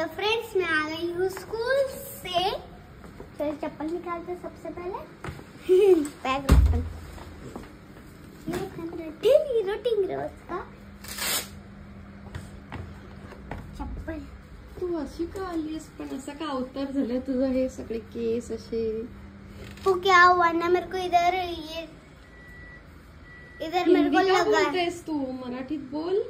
तो फ्रेंड्स मैं आ गई हूँ स्कूल से। तो चप्पल निकालते सबसे पहले बैग डेली रूटीन रोज का चप्पल। तू अशी का आलीस पण असं का अवतार झालं तुझं हे सगळे केस असे? वो क्या हुआ ना मेरे को इधर मेरे को लगा। बोलतेस तू मराठीत बोल।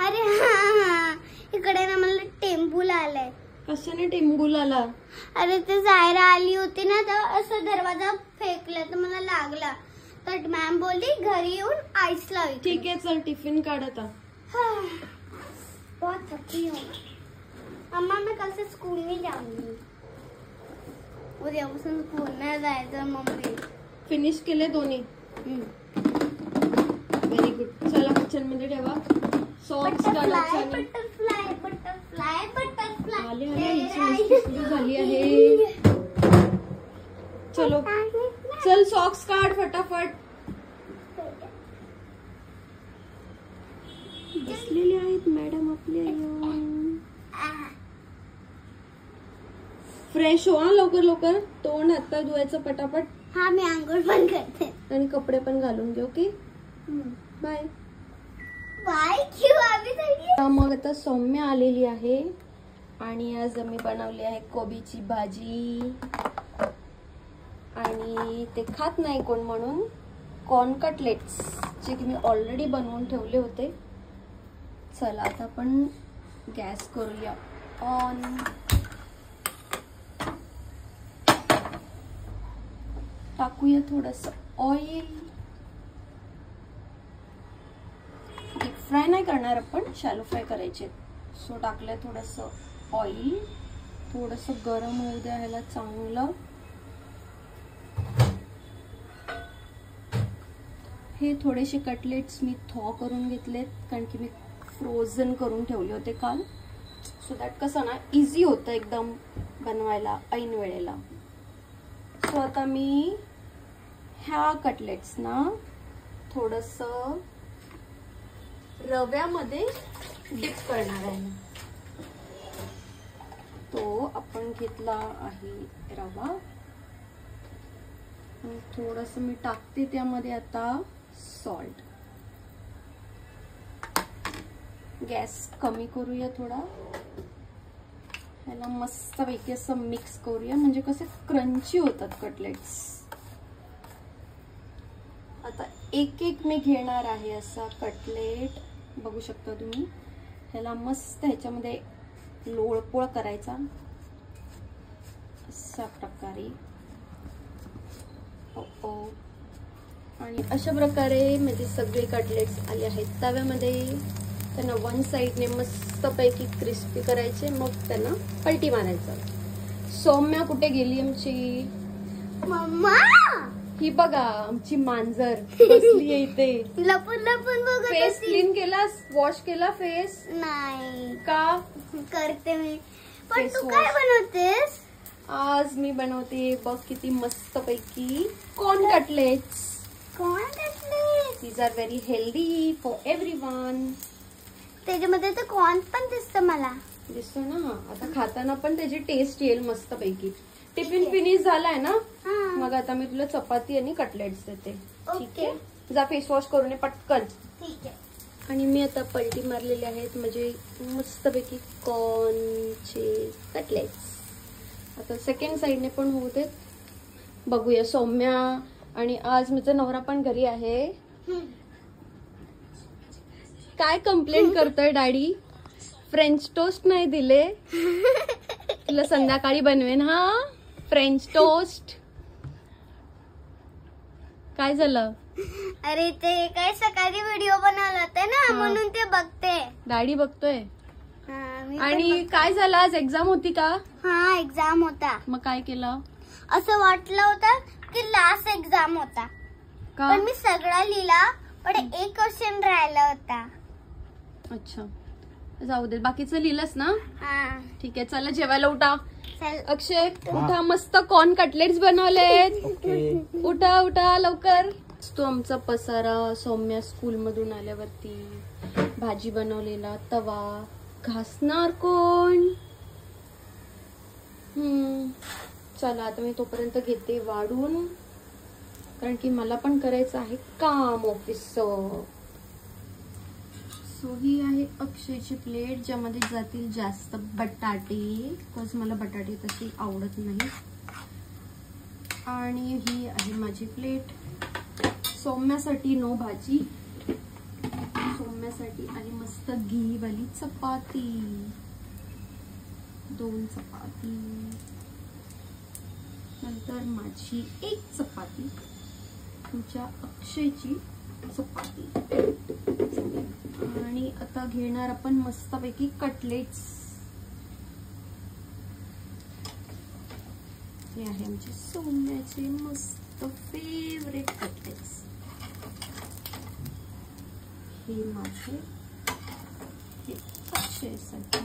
अरे हाँ इकडे ना मला टेम्पल आलाय। कशाने टेम्बूल आला? अरे ते जायरा आली होती ना तर असं दरवाजा फेकला तर मला लागला तर मॅम बोलली घरी येऊन आईस लावी। ठीक आहे चल टिफिन काढ आता। बहुत थकी हूँ अम्मा, मैं कल से स्कूल नहीं जाऊंगी। उद्यापासून स्कूल नाही जायचं मम्मी। फिनिश केले दोन्ही? Very good. चला किचन मध्ये ठेवा सॉक्स घालायचे। बटरफ्लाय बटरफ्लाय बटरफ्लाय आले हिची मस्ती सुरू झाली आहे। चलो चल सॉक्स काढ फटाफट। बसलेले आहेत मॅडम आपले। फ्रेश हो हा लवकर लवकर। तोंड हात धुवायचं पटापट। हाँ मी आंघोळ पण करते आणि कपडे पण घालून घे। Okay bye bye. क्यों अभी तक? मग आता सौम्य आलेली आहे आणि आज आम्ही बनवली आहे कोबीची भाजी आणि ते खात नाही कोण म्हणून कॉर्न कटलेट्स जे की मी ऑलरेडी बनवून ठेवले होते। चला आता आपण गॅस करूया ऑन। टाकूया थोडस ऑइल। डीप फ्राय नाही करणार आपण, शॅलो फ्राय करायचे। सो टाकलंय थोडस ऑइल। थोडस गरम होऊ द्या ह्याला चांगलं। हे थोडेसे कटलेट्स मी थॉ करून घेतलेत कारण की मी फ्रोझन करून ठेवले होते काल। सो दॅट कसं ना इझी होतं एकदम बनवायला ऐन वेळेला। सो आता मी ह्या कटलेट्स ना थोडस रव्यामध्ये डिप करणार आहे। तो आपण घेतला आहे रवा। थोडस मी टाकते त्यामध्ये आता सॉल्ट। गॅस कमी करूया थोडा। ह्याला मस्त पैकी असं मिक्स करूया म्हणजे कसे क्रंची होतात कटलेट्स। आता एक एक मी घेणार आहे असा कटलेट। बघू शकता तुम्ही ह्याला मस्त ह्याच्यामध्ये लोळपोळ करायचा अशा प्रकारे। आणि अशा प्रकारे म्हणजे सगळे कटलेट्स आले आहेत तव्यामध्ये। त्यांना वन साइडने मस्त पैकी क्रिस्पी करायचे मग त्यांना पलटी मारायचं। सौम्या कुठे गेली आमची? मम्मा ही बघा आमची मांजर बसली आहे इथे। लपून लपून बघत फेस क्लीन केलास? वॉश केला फेस? नाही का? करते मी। पण तू काय बनवतेस? आज मी बनवते बघ किती मस्त पैकी corn cutlets. Corn cutlets these are very healthy for everyone. त्याच्यामध्ये तर कॉर्न पण दिसतं मला। दिसतो ना? आता खाताना पण त्याची टेस्ट येईल मस्त पैकी। टिफिन फिनिश झालाय ना? मग आता मी तुला चपाती आणि कटलेट्स देते। ठीक आहे जा फेस वॉश करून पटकन। ठीक आहे। आणि मी आता पलटी मारलेले आहेत म्हणजे मस्त पैकी कॉर्नचे कटलेट्स। आता सेकंड साइडने पण होऊ देत। बघूया सौम्या आणि आज माझा नवरा पण घरी आहे। काय कंप्लेंट करतोय डॅडी? फ्रेंच टोस्ट नाही दिले तुला संध्याकाळी बनवेन हा फ्रेंच टोस्ट। काय झालं? अरे ते काय सकाळी व्हिडिओ बनवला होता ना म्हणून ते बघते। डॅडी बघतोय। आणि काय झालं आज एक्झाम होती का? हा एक्झाम होता। मग काय केलं? असं वाटलं होतं की लास्ट एक्झाम होता पण मी सगळा लिहिला पण एक क्वेश्चन राहिला होता। अच्छा जाऊ दे बाकीचं लिहिलंस ना? ठीक आहे चला जेवायला उठा। अक्षय उठा मस्त कॉर्न कटलेट्स बनवलेत। उठा उठा लवकर। तो आमचा पसारा सौम्या स्कूल मधून आल्यावरती भाजी बनवलेला तवा घासणार कोण? चला आता मी तोपर्यंत घेते वाढून, कारण की मला पण करायचं आहे काम ऑफिसचं. सो ही आहे अक्षयची प्लेट, ज्यामध्ये जातील जास्त बटाटे, बिकॉज मला बटाटे तशी आवडत नाही. आणि ही आहे माझी प्लेट. सौम्यासाठी नो भाजी, सौम्यासाठी आहे मस्त घी वाली चपाती, 2 चपाती, नंतर माझी 1 चपाती, तुमच्या अक्षयची चपाती. आणि आता घेणार आपण मस्तपैकी कटलेट्स. हे आहे आमचे सौम्याचे मस्त फेवरेट कटलेट्स. हे माझे, हे अक्षयसाठी.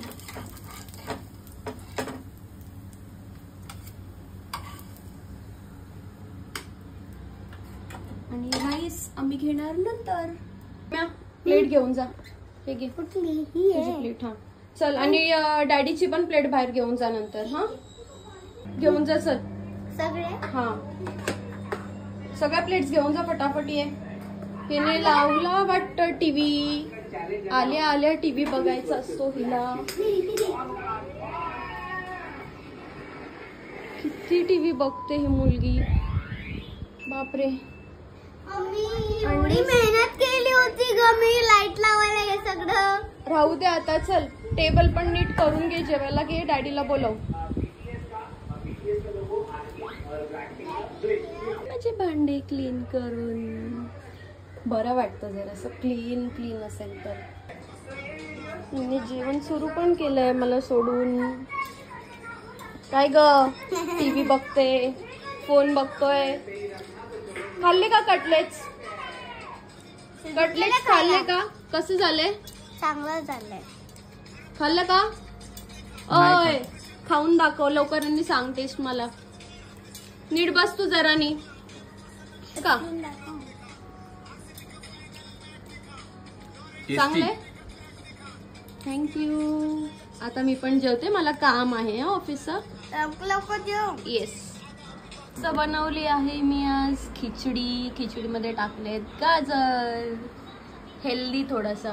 आणि राईस आम्ही घेणार नंतर. प्लेट घेऊन जा, हे घे तुझी प्लेट. हा चल, आणि डॅडीची पण प्लेट बाहेर घेऊन जा नंतर. हा घेऊन जा चल सगळे. हा सगळ्या प्लेट्स घेऊन जा फटाफट. ये हिने लावला वाटतं टीव्ही, आल्या आल्या टीव्ही बघायचा असतो हिला. किती टीव्ही बघते ही मुलगी, बापरे. एवढी मेहनत केली होती ग मी लाईट लावायला, हे सगळं राहू दे आता. चल टेबल पण नीट करून घे, जेवायला घे, डॅडीला बोलव. माझे भांडे क्लीन करून बरं वाटतं जरा असं क्लीन क्लीन असेल तर. मी जेवण सुरू पण केलंय मला सोडून. काय ग, टीव्ही बघते, फोन बघतोय. खाल्ले का कटलेट्स? कटलेट्स खाल्ले का? कसं झालंय? चांगलं झालंय. खाल्लं का? ओय खाऊन दाखव लवकर आणि सांग टेस्ट मला. नीट बस तू जरा नी का. चांगले, थँक्यू. आता मी पण जेवते, मला काम आहे ऑफिसचं. लवकर जेव. येस. बनवली आहे मी आज खिचडी. खिचडीमध्ये टाकलेत गाजर, हेल्दी थोडासा.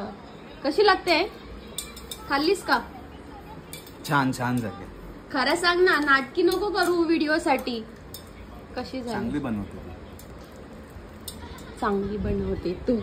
कशी लागते? खाल्लीस का? छान छान झाली. खरं सांग ना, नाटकी नको करू व्हिडिओ साठी. कशी झाली? चांगली बनवते. चांगली बनवते तू.